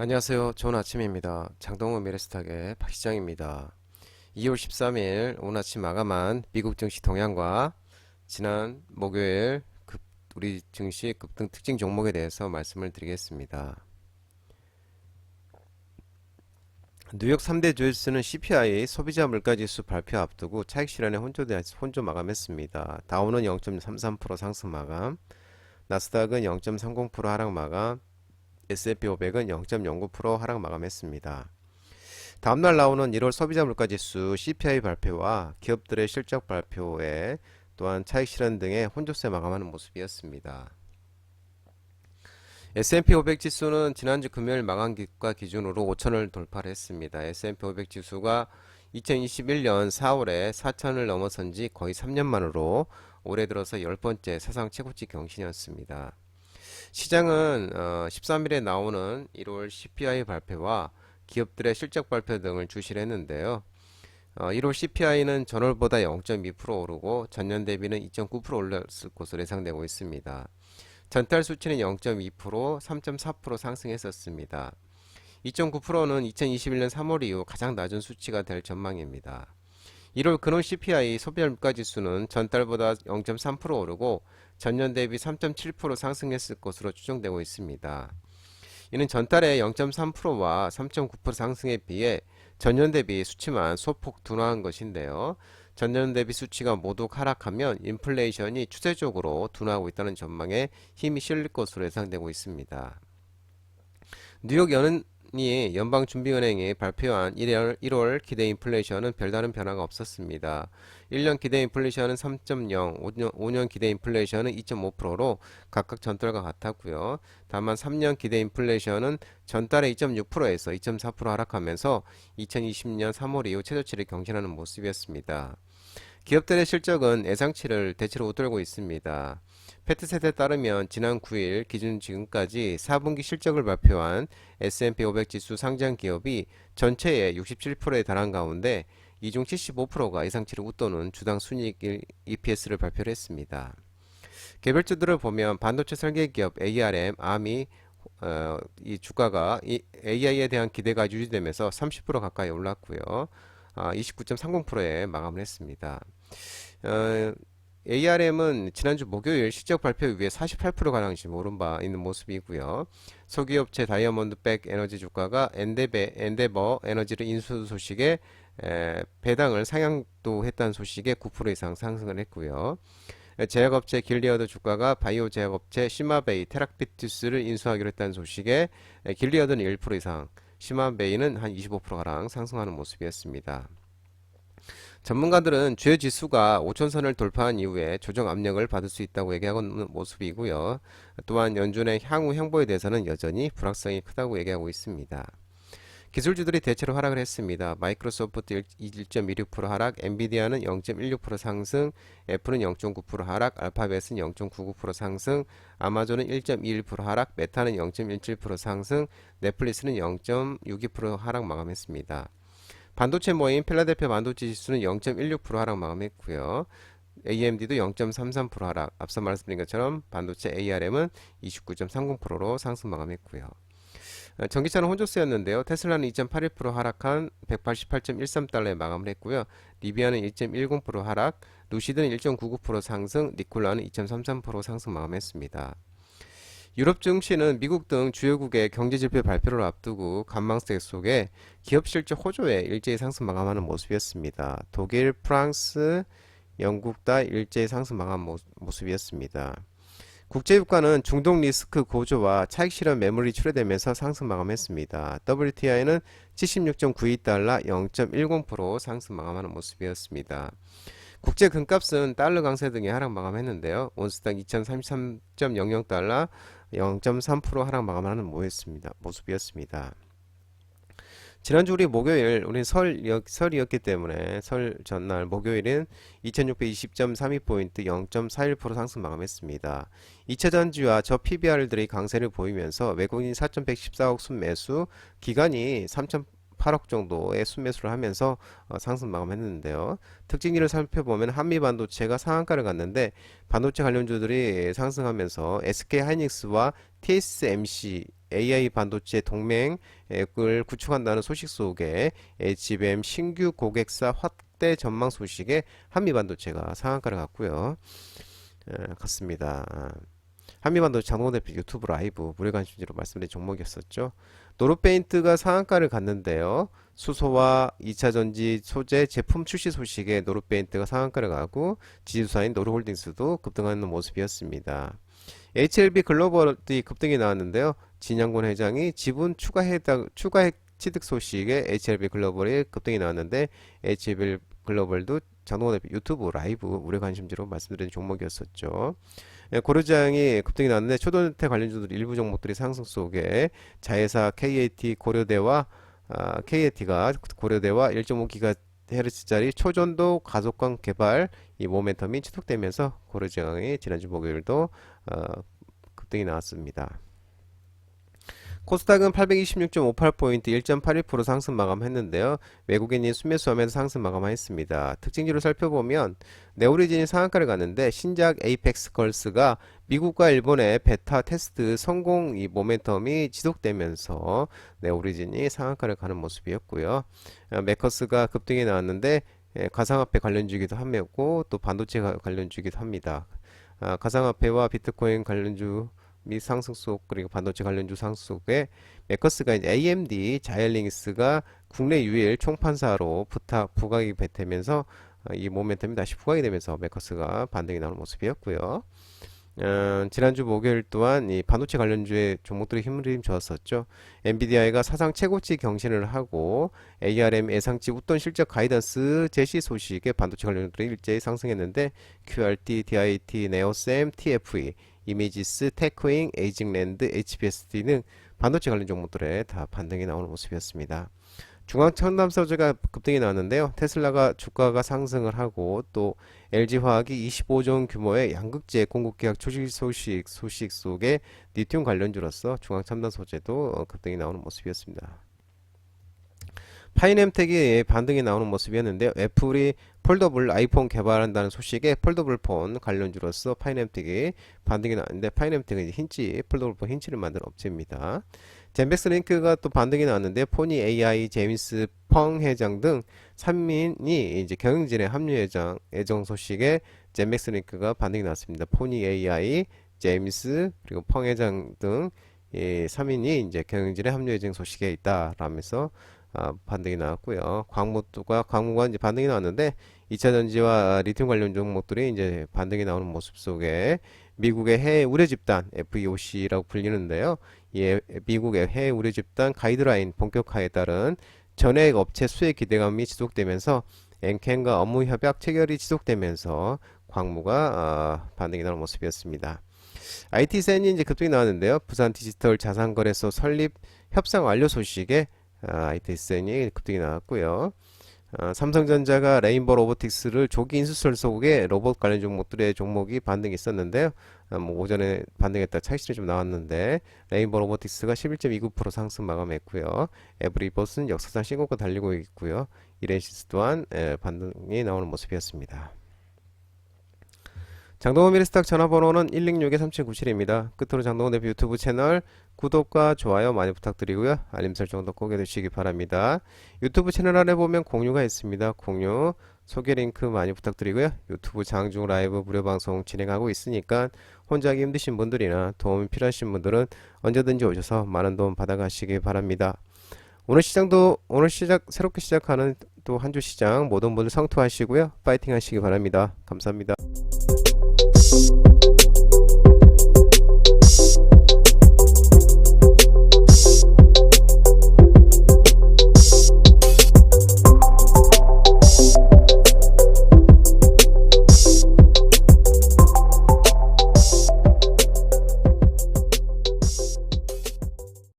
안녕하세요. 좋은 아침입니다. 장동호 미래스탁의 박 시장입니다. 2월 13일 오늘 아침 마감한 미국 증시 동향과 지난 목요일 우리 증시 급등 특징 종목에 대해서 말씀을 드리겠습니다. 뉴욕 3대 주요지수는 CPI 소비자 물가지수 발표 앞두고 차익 실현에 혼조 마감했습니다. 다우는 0.33% 상승 마감, 나스닥은 0.30% 하락 마감, S&P 500은 0.09% 하락 마감했습니다. 다음날 나오는 1월 소비자 물가지수 CPI 발표와 기업들의 실적 발표에 또한 차익 실현 등의 혼조세 마감하는 모습이었습니다. S&P 500 지수는 지난주 금요일 마감기가 기준으로 5천을 돌파를 했습니다. S&P 500 지수가 2021년 4월에 4천을 넘어선 지 거의 3년 만으로 올해 들어서 10번째 사상 최고치 경신이었습니다. 시장은 13일에 나오는 1월 CPI 발표와 기업들의 실적 발표 등을 주시를 했는데요. 1월 CPI는 전월보다 0.2% 오르고 전년 대비는 2.9% 올랐을 것으로 예상되고 있습니다. 전달 수치는 0.2%, 3.4% 상승했었습니다. 2.9%는 2021년 3월 이후 가장 낮은 수치가 될 전망입니다. 1월 근원 CPI 소비자물가지수는 전달보다 0.3% 오르고 전년 대비 3.7% 상승했을 것으로 추정되고 있습니다. 이는 전달의 0.3%와 3.9% 상승에 비해 전년 대비 수치만 소폭 둔화한 것인데요. 전년 대비 수치가 모두 하락하면 인플레이션이 추세적으로 둔화하고 있다는 전망에 힘이 실릴 것으로 예상되고 있습니다. 뉴욕 연은이 연방준비은행이 발표한 1월 기대 인플레이션은 별다른 변화가 없었습니다. 1년 기대 인플레이션은 3.0, 5년 기대 인플레이션은 2.5%로 각각 전달과 같았고요. 다만 3년 기대 인플레이션은 전달의 2.6%에서 2.4% 하락하면서 2020년 3월 이후 최저치를 경신하는 모습이었습니다. 기업들의 실적은 예상치를 대체로 웃돌고 있습니다. 패트셋에 따르면 지난 9일 기준 지금까지 4분기 실적을 발표한 S&P 500 지수 상장 기업이 전체의 67%에 달한 가운데 이 중 75%가 예상치를 웃도는 주당 순이익 EPS를 발표를 했습니다. 개별주들을 보면 반도체 설계 기업 ARM, 아미 이 주가가 AI에 대한 기대가 유지되면서 30% 가까이 올랐고요. 29.30%에 마감을 했습니다. ARM은 지난주 목요일 실적 발표 이후에 48%가량 지금 오른 바 있는 모습이고요. 소기업체 다이아몬드백 에너지 주가가 엔데버 에너지를 인수 소식에 배당을 상향도 했다는 소식에 9% 이상 상승을 했고요. 제약업체 길리어드 주가가 바이오 제약업체 시마베이 테락피투스를 인수하기로 했다는 소식에 길리어드는 1% 이상, 시마베이는 한 25%가량 상승하는 모습이었습니다. 전문가들은 주요 지수가 5천선을 돌파한 이후에 조정 압력을 받을 수 있다고 얘기하고 있는 모습이고요. 또한 연준의 향후 행보에 대해서는 여전히 불확성이 크다고 얘기하고 있습니다. 기술주들이 대체로 하락을 했습니다. 마이크로소프트 1.16% 하락, 엔비디아는 0.16% 상승, 애플은 0.9% 하락, 알파벳은 0.99% 상승, 아마존은 1.21% 하락, 메타는 0.17% 상승, 넷플릭스는 0.62% 하락 마감했습니다. 반도체 모임 필라델피아 반도체 지수는 0.16% 하락 마감했고요. AMD도 0.33% 하락, 앞서 말씀드린 것처럼 반도체 ARM은 29.30%로 상승 마감했고요. 전기차는 혼조세였는데요. 테슬라는 2.81% 하락한 188.13달러에 마감을 했고요. 리비아는 1.10% 하락, 루시드는 1.99% 상승, 니콜라는 2.33% 상승 마감했습니다. 유럽 증시는 미국 등 주요국의 경제지표 발표를 앞두고 관망세 속에 기업 실적 호조에 일제히 상승 마감하는 모습이었습니다. 독일, 프랑스, 영국 다 일제히 상승 마감 모습이었습니다. 국제유가는 중동 리스크 고조와 차익 실현 매물이 출회되면서 상승 마감했습니다. WTI는 76.92달러 0.10% 상승 마감하는 모습이었습니다. 국제 금값은 달러 강세 등의 하락 마감했는데요. 온스당 2033.00달러 0.3% 하락 마감하는 모습이었습니다. 지난주 우리 목요일, 우리 설이었기 때문에 설 전날 목요일은 2620.32포인트 0.41% 상승 마감했습니다. 2차전지와 저 PBR들이 강세를 보이면서 외국인 4,114억 순매수, 기관이 3,800억 정도의 순매수를 하면서 상승 마감했는데요. 특징들을 살펴보면 한미반도체가 상한가를 갔는데 반도체 관련주들이 상승하면서 SK하이닉스와 TSMC AI 반도체 동맹을 구축한다는 소식 속에 HBM 신규 고객사 확대 전망 소식에 한미반도체가 상한가를 갔고요. 같습니다. 한미반도체 장동건 대표 유튜브 라이브 무료 관심주로 말씀드린 종목이었었죠. 노르페인트가 상한가를 갔는데요. 수소와 2차전지 소재 제품 출시 소식에 노르페인트가 상한가를 가고 지주사인 노르홀딩스도 급등하는 모습이었습니다. HLB 글로벌이 급등이 나왔는데요. 진양군 회장이 지분 추가 취득 소식에 HLB 글로벌이 급등이 나왔는데 HLB 글로벌도 장동건 대표 유튜브 라이브 무료 관심주로 말씀드린 종목이었었죠. 고려장이 급등이 나왔는데 초도현대 관련주들 일부 종목들이 상승 속에 자회사 KAT가 고려대와 1.5GHz짜리 초전도 가속광 개발 이 모멘텀이 지속되면서 고려장이 지난주 목요일도 급등이 나왔습니다. 코스닥은 826.58포인트 1.81% 상승 마감했는데요. 외국인이 순매수하면서 상승 마감했습니다. 특징지로 살펴보면 네오리진이 상한가를 갔는데 신작 에이펙스 걸스가 미국과 일본의 베타 테스트 성공 이 모멘텀이 지속되면서 네오리진이 상한가를 가는 모습이었고요. 메커스가 급등이 나왔는데 가상화폐 관련주이기도 하고 또 반도체 관련주이기도 합니다. 가상화폐와 비트코인 관련주 미 상승 속 그리고 반도체 관련주 상승 속에 메커스가 이제 AMD 자이언링스가 국내 유일 총판사로 부각이 되면서 이 모멘텀이 다시 부각이 되면서 메커스가 반등이 나오는 모습이었고요. 지난주 목요일 또한 이 반도체 관련주의 종목들이 힘을 줬었죠. 엔비디아가 사상 최고치 경신을 하고 ARM 예상치 웃돈 실적 가이던스 제시 소식에 반도체 관련주들이 일제히 상승했는데 QRT, DIT, 네오셈, TFE, 이미지스, 테크잉, 에이징랜드, HBS 등 반도체 관련 종목들에 다 반등이 나오는 모습이었습니다. 중앙첨단소재가 급등이 나왔는데요. 테슬라가 주가가 상승을 하고 또 LG화학이 25조 원 규모의 양극재 공급 계약 초실 소식 속에 리튬 관련주로서 중앙첨단소재도 급등이 나오는 모습이었습니다. 파이nem텍이 반등이 나오는 모습이었는데요. 애플이 폴더블 아이폰 개발한다는 소식에 폴더블 폰 관련주로서 파이nem텍이 반등이 나왔는데 파이nem텍은 폴더블 폰 힌치를 만드는 업체입니다. 젠백스링크가 또 반등이 나왔는데 포니 AI, 제임스 펑 회장 등 3인이 이제 경영진의 합류 예정 소식에 젠백스링크가 반등이 나왔습니다. 포니 AI, 제임스 그리고 펑 회장 등 3인이 이제 경영진의 합류 예정 소식에 있다라면서 반등이 나왔고요. 광무가 이제 반등이 나왔는데 2차전지와 리튬 관련 종목들이 이제 반등이 나오는 모습 속에 미국의 해외 우려 집단 FEOC라고 불리는데요. 이 미국의 해외 우려 집단 가이드라인 본격화에 따른 전액 업체 수혜 기대감이 지속되면서 엔캔과 업무 협약 체결이 지속되면서 광무가 반등이 나오는 모습이었습니다. IT센이 이제 급등이 나왔는데요. 부산 디지털 자산거래소 설립 협상 완료 소식에 IT센이 급등이 나왔고요. 삼성전자가 레인보우 로보틱스를 조기 인수설 속에 로봇 관련 종목이 반등이 있었는데요. 오전에 반등했다 차익실이 좀 나왔는데 레인보우 로보틱스가 11.29% 상승 마감했고요. 에브리봇은 역사상 신고가 달리고 있고요. 이렌시스 또한 반등이 나오는 모습이었습니다. 장동건 미래스탁 전화번호는 106-3797입니다. 끝으로 장동건 대표 유튜브 채널 구독과 좋아요 많이 부탁드리고요. 알림 설정도 꼭 해두시기 바랍니다. 유튜브 채널 안에 보면 공유가 있습니다. 공유, 소개 링크 많이 부탁드리고요. 유튜브 장중 라이브 무료 방송 진행하고 있으니까 혼자 하기 힘드신 분들이나 도움이 필요하신 분들은 언제든지 오셔서 많은 도움 받아가시기 바랍니다. 오늘 새롭게 시작하는 또 한 주 시장 모든 분들 성투하시고요. 파이팅 하시기 바랍니다. 감사합니다.